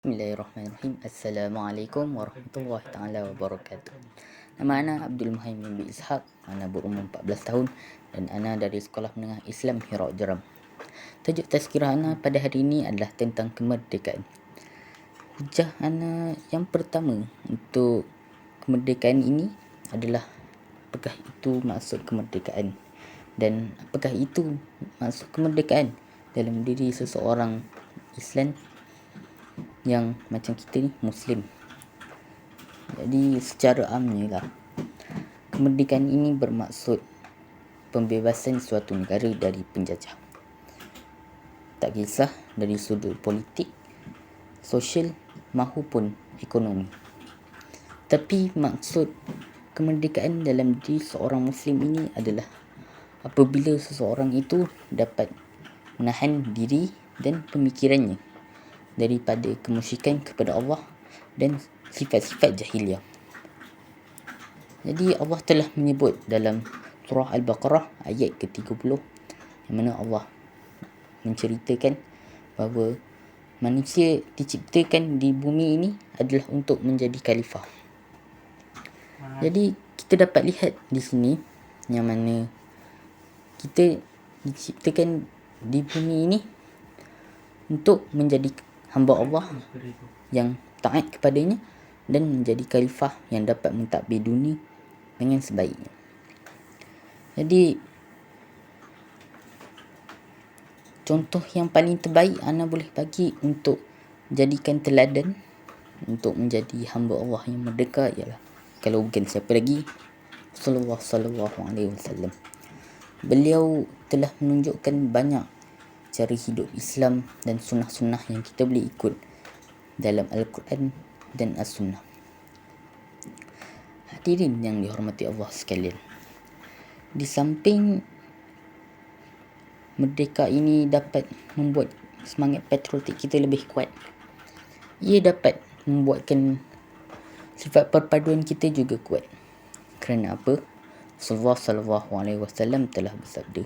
Bismillahirrahmanirrahim. Assalamualaikum warahmatullahi taala wabarakatuh. Nama ana Abdul Muhaimin bin Ishaq. Ana berumur 14 tahun dan ana dari Sekolah Menengah Islam Hira Jeram. Tajuk tazkirah ana pada hari ini adalah tentang kemerdekaan. Hujah ana yang pertama untuk kemerdekaan ini adalah apakah itu maksud kemerdekaan dan apakah itu maksud kemerdekaan dalam diri seseorang Islam yang macam kita ni Muslim. Jadi secara amnya lah, kemerdekaan ini bermaksud pembebasan suatu negara dari penjajah. Tak kisah dari sudut politik, sosial maupun ekonomi. Tapi maksud kemerdekaan dalam diri seorang Muslim ini adalah apabila seseorang itu dapat menahan diri dan pemikirannya daripada kemusyrikan kepada Allah dan sifat-sifat jahiliah. Jadi Allah telah menyebut dalam surah Al-Baqarah ayat ke-30 yang mana Allah menceritakan bahawa manusia diciptakan di bumi ini adalah untuk menjadi khalifah. Jadi kita dapat lihat di sini yang mana kita diciptakan di bumi ini untuk menjadi hamba Allah yang taat kepadanya dan menjadi khalifah yang dapat mentadbir dunia dengan sebaiknya. Jadi contoh yang paling terbaik ana boleh bagi untuk jadikan teladan untuk menjadi hamba Allah yang merdeka ialah kalau bukan siapa lagi sallallahu alaihi wasallam. Beliau telah menunjukkan banyak cara hidup Islam dan sunnah-sunnah yang kita boleh ikut dalam Al-Quran dan As-Sunnah. Hadirin yang dihormati Allah sekalian, di samping merdeka ini dapat membuat semangat patriotik kita lebih kuat, ia dapat membuatkan sifat perpaduan kita juga kuat. Kerana apa? Rasulullah sallallahu alaihi wasallam telah bersabda,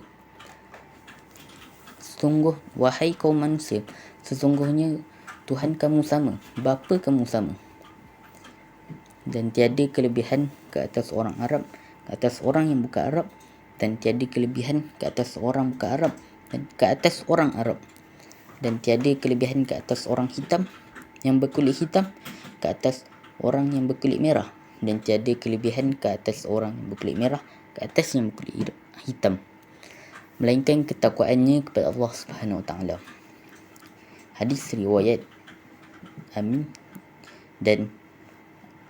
sungguh wahai kaum manusia, sesungguhnya Tuhan kamu sama, bapa kamu sama, dan tiada kelebihan ke atas orang Arab, ke atas orang yang bukan Arab, dan tiada kelebihan ke atas orang bukan Arab dan ke atas orang Arab, dan tiada kelebihan ke atas orang hitam yang berkulit hitam ke atas orang yang berkulit merah, dan tiada kelebihan ke atas orang yang berkulit merah ke atas yang berkulit hitam, melainkan ketakwaannya kepada Allah Subhanahu Wa Taala. Hadis riwayat Amin dan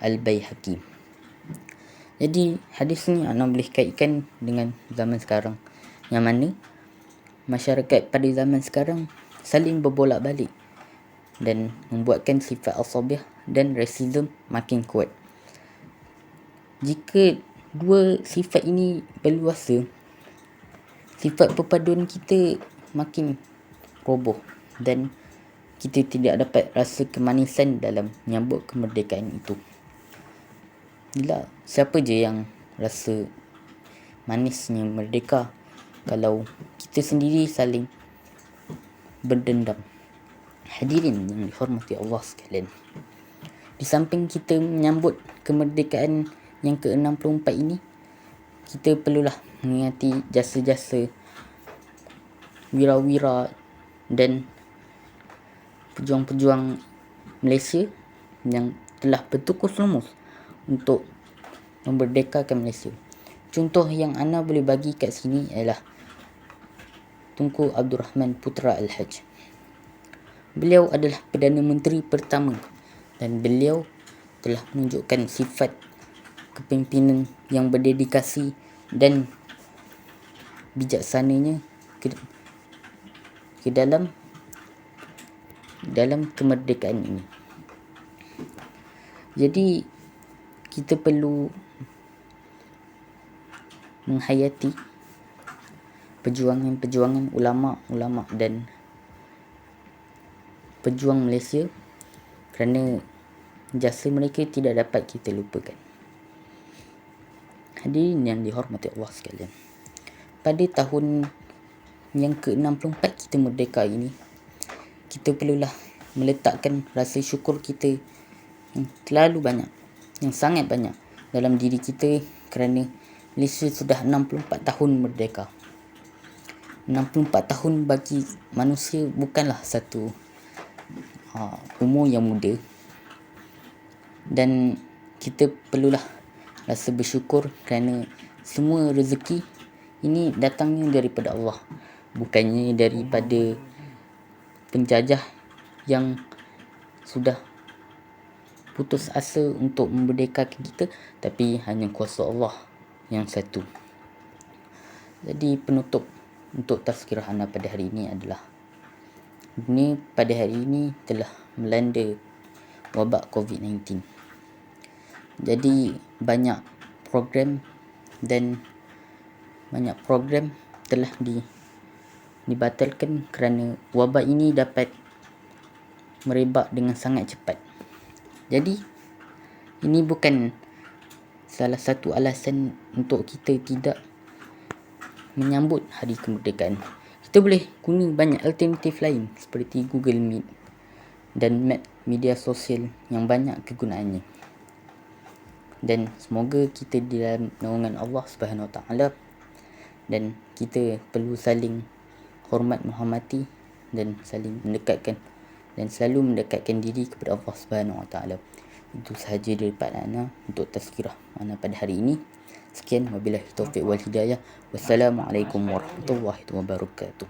Al-Baihaqi. Jadi hadis ni anda boleh kaitkan dengan zaman sekarang, yang mana masyarakat pada zaman sekarang saling berbolak-balik dan membuatkan sifat asabiah dan rasism makin kuat. Jika dua sifat ini berluasa, sifat perpaduan kita makin roboh dan kita tidak dapat rasa kemanisan dalam menyambut kemerdekaan itu. Bila siapa je yang rasa manisnya merdeka kalau kita sendiri saling berdendam. Hadirin yang dihormati Allah sekalian, di samping kita menyambut kemerdekaan yang ke-64 ini, kita perlulah mengingati jasa-jasa wira-wira dan pejuang-pejuang Malaysia yang telah bertukus lumus untuk memerdekakan Malaysia. Contoh yang ana boleh bagi kat sini ialah Tunku Abdul Rahman Putra Al-Haj. Beliau adalah Perdana Menteri pertama dan beliau telah menunjukkan sifat kepimpinan yang berdedikasi dan bijaksananya ke dalam kemerdekaan ini. Jadi kita perlu menghayati perjuangan ulama-ulama dan pejuang Malaysia, kerana jasa mereka tidak dapat kita lupakan. Hadirin yang dihormati Allah sekalian, pada tahun yang ke-64 kita merdeka ini, kita perlulah meletakkan rasa syukur kita yang terlalu banyak, yang sangat banyak dalam diri kita, kerana Malaysia sudah 64 tahun merdeka. 64 tahun bagi manusia bukanlah satu umur yang muda, dan kita perlulah rasa bersyukur kerana semua rezeki ini datangnya daripada Allah, bukannya daripada penjajah yang sudah putus asa untuk memerdekakan kita, tapi hanya kuasa Allah yang satu. Jadi penutup untuk tazkirah ana pada hari ini adalah, pada hari ini telah melanda wabak COVID-19. Jadi banyak program telah dibatalkan kerana wabak ini dapat merebak dengan sangat cepat. Jadi ini bukan salah satu alasan untuk kita tidak menyambut hari kemerdekaan. Kita boleh guna banyak alternatif lain seperti Google Meet dan media sosial yang banyak kegunaannya. Dan semoga kita di dalam naungan Allah Subhanahu Wa Taala, dan kita perlu saling hormat, menghormati dan saling mendekatkan dan selalu mendekatkan diri kepada Allah Subhanahu Wa Taala. Itu sahaja daripada ana untuk tazkirah ana pada hari ini. Sekian, wabillahi taufiq wal hidayah. Wassalamualaikum warahmatullahi wabarakatuh.